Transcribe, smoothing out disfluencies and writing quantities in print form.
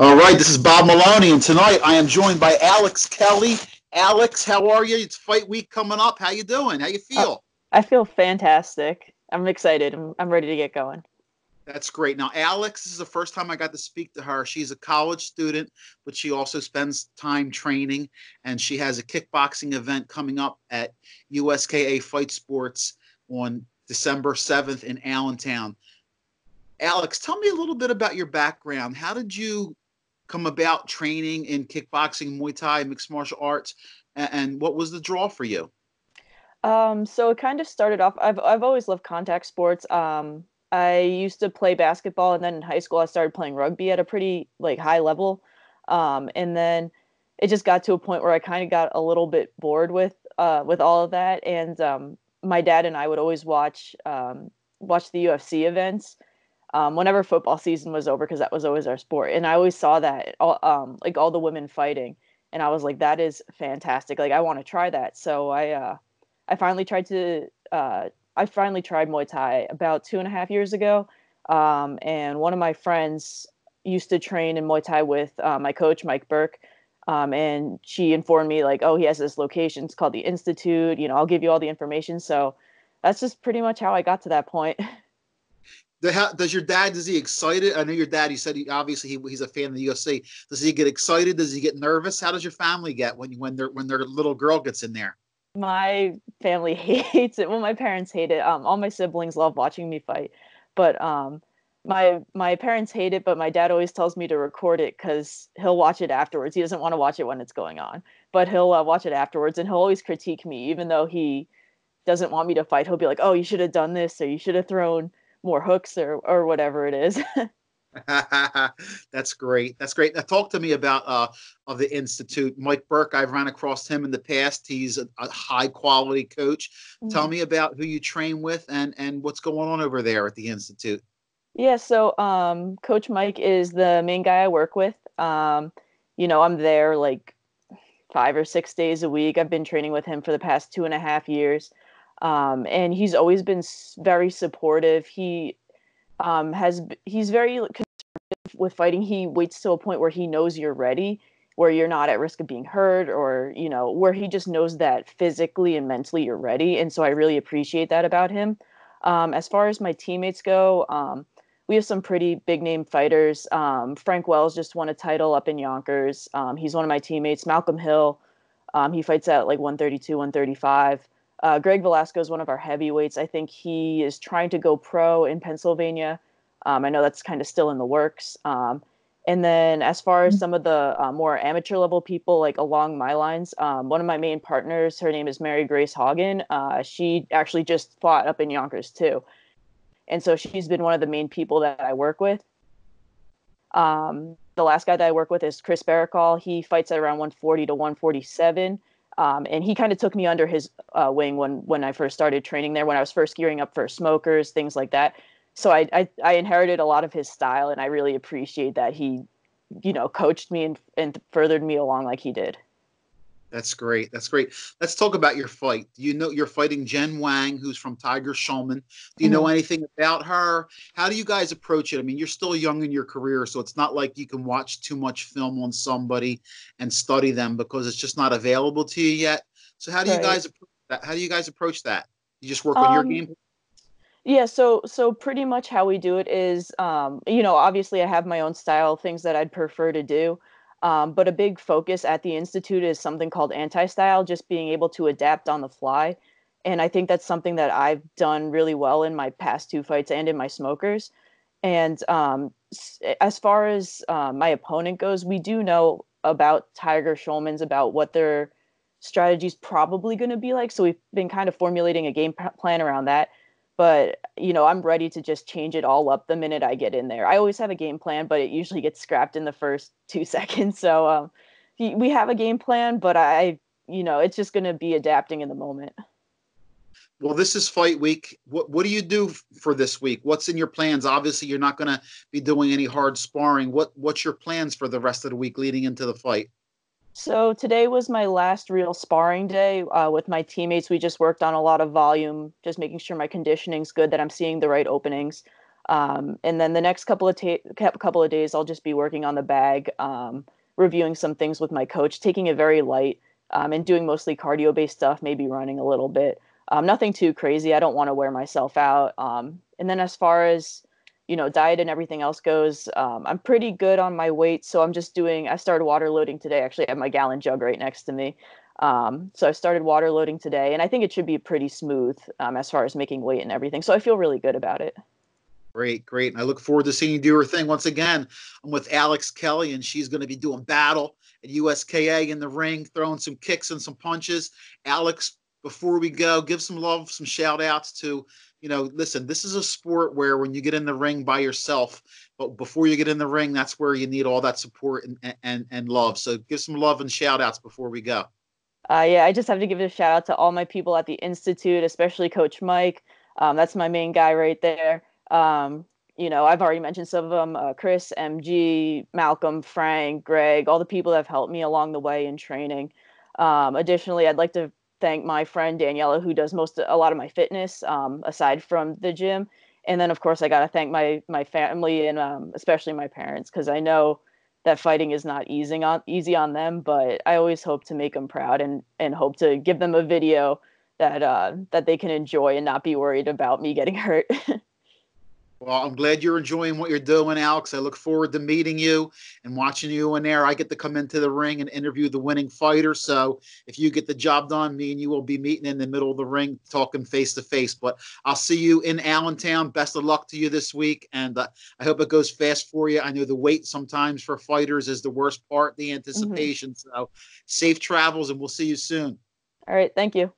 All right, this is Bob Maloney, and tonight I am joined by Alex Kelly. Alex, how are you? It's fight week coming up. How you doing? How you Oh, feel? I feel fantastic. I'm excited. I'm ready to get going. That's great. Now, Alex, this is the first time I got to speak to her. She's a college student, but she also spends time training, and she has a kickboxing event coming up at USKA Fight Sports on December 7th in Allentown. Alex, tell me a little bit about your background. How did you come about training in kickboxing, Muay Thai, mixed martial arts, and what was the draw for you? So it kind of started off. I've always loved contact sports. I used to play basketball, and then in high school I started playing rugby at a pretty high level. And then it just got to a point where I kind of got a little bit bored with all of that. And my dad and I would always watch the UFC events whenever football season was over because that was always our sport. And I always saw that all the women fighting, and I was like, that is fantastic. Like I want to try that. So I finally tried to I finally tried Muay Thai about 2.5 years ago. And one of my friends used to train in Muay Thai with my coach, Burke. And she informed me like, oh, he has this location. It's called the Institute. I'll give you all the information. So that's just pretty much how I got to that point. Does your dad, is he excited? I know your dad, you said he's a fan of the UFC. Does he get excited? Does he get nervous? How does your family get when their little girl gets in there? My family hates it. Well, my parents hate it. All my siblings love watching me fight, but my parents hate it. But my dad always tells me to record it because he'll watch it afterwards. He doesn't want to watch it when it's going on, but he'll watch it afterwards, and he'll always critique me, even though he doesn't want me to fight. He'll be like, "Oh, you should have done this, or you should have thrown more hooks, or whatever it is." That's great. That's great. Now, talk to me about of the Institute. Burke, I've run across him in the past. He's a high quality coach. Tell Mhm. me about who you train with and what's going on over there at the Institute. Yeah, so Coach Mike is the main guy I work with. I'm there like 5 or 6 days a week. I've been training with him for the past 2.5 years. And he's always been very supportive. He's very with fighting. He waits to a point where he knows you're ready, where you're not at risk of being hurt, or where he just knows that physically and mentally you're ready. And so I really appreciate that about him. As far as my teammates go, we have some pretty big name fighters. Frank Wells just won a title up in Yonkers. He's one of my teammates. Malcolm Hill, he fights at like 132, 135. Greg Velasco is one of our heavyweights. I think he is trying to go pro in Pennsylvania. I know that's kind of still in the works. And then as far as some of the more amateur level people, like along my lines, one of my main partners, her name is Mary Grace Hagen. She actually just fought up in Yonkers too. And so she's been one of the main people that I work with. The last guy that I work with is Chris Baracall. He fights at around 140 to 147. And he kind of took me under his wing when I first started training there, when I was first gearing up for smokers, things like that. So I inherited a lot of his style, and I really appreciate that he, coached me and furthered me along like he did. That's great. That's great. Let's talk about your fight. You know you're fighting Jen Wang, who's from Tiger Schulmann. Do you know Mhm. anything about her? How do you guys approach it? I mean, you're still young in your career, so it's not like you can watch too much film on somebody and study them because it's just not available to you yet. So how do you Right. guys approach that? How do you guys approach that? You just work on your Um, game? Yeah, so pretty much how we do it is, obviously I have my own style, things that I'd prefer to do. But a big focus at the Institute is something called anti-style, just being able to adapt on the fly. And I think that's something that I've done really well in my past two fights and in my smokers. And as far as my opponent goes, we do know about Tiger Schulmann's, about what their strategy's probably going to be like. So we've been kind of formulating a plan around that. But, I'm ready to just change it all up the minute I get in there. I always have a game plan, but it usually gets scrapped in the first 2 seconds. So we have a game plan, but it's just going to be adapting in the moment. Well, this is fight week. What do you do for this week? What's in your plans? Obviously, you're not going to be doing any hard sparring. What's your plans for the rest of the week leading into the fight? So today was my last real sparring day with my teammates. We just worked on a lot of volume, just making sure my conditioning's good, that I'm seeing the right openings. And then the next couple of days, I'll just be working on the bag, reviewing some things with my coach, taking it very light, and doing mostly cardio-based stuff, maybe running a little bit. Nothing too crazy. I don't want to wear myself out. And then as far as, diet and everything else goes, I'm pretty good on my weight. So I started water loading today. Actually, I have my gallon jug right next to me. So I started water loading today, and I think it should be pretty smooth, as far as making weight and everything. So I feel really good about it. Great, great. And I look forward to seeing you do her thing. Once again, I'm with Alex Kelly, and she's going to be doing battle at USKA in the ring, throwing some kicks and some punches. Alex, before we go, give some love, some shout outs to, listen, this is a sport where when you get in the ring by yourself, but before you get in the ring, that's where you need all that support and love. So give some love and shout outs before we go. Yeah, I just have to give a shout out to all my people at the Institute, especially Coach Mike. That's my main guy right there. I've already mentioned some of them, Chris, MG, Malcolm, Frank, Greg, all the people that have helped me along the way in training. Additionally, I'd like to thank my friend Daniela, who does a lot of my fitness, aside from the gym. And then, of course, I got to thank my family and especially my parents, because I know that fighting is not easy on them, but I always hope to make them proud and hope to give them a video that they can enjoy and not be worried about me getting hurt. Well, I'm glad you're enjoying what you're doing, Alex. I look forward to meeting you and watching you in there. I get to come into the ring and interview the winning fighter. So if you get the job done, me and you will be meeting in the middle of the ring, talking face to face. But I'll see you in Allentown. Best of luck to you this week. And I hope it goes fast for you. I know the wait sometimes for fighters is the worst part, the anticipation. So safe travels, and we'll see you soon. All right. Thank you.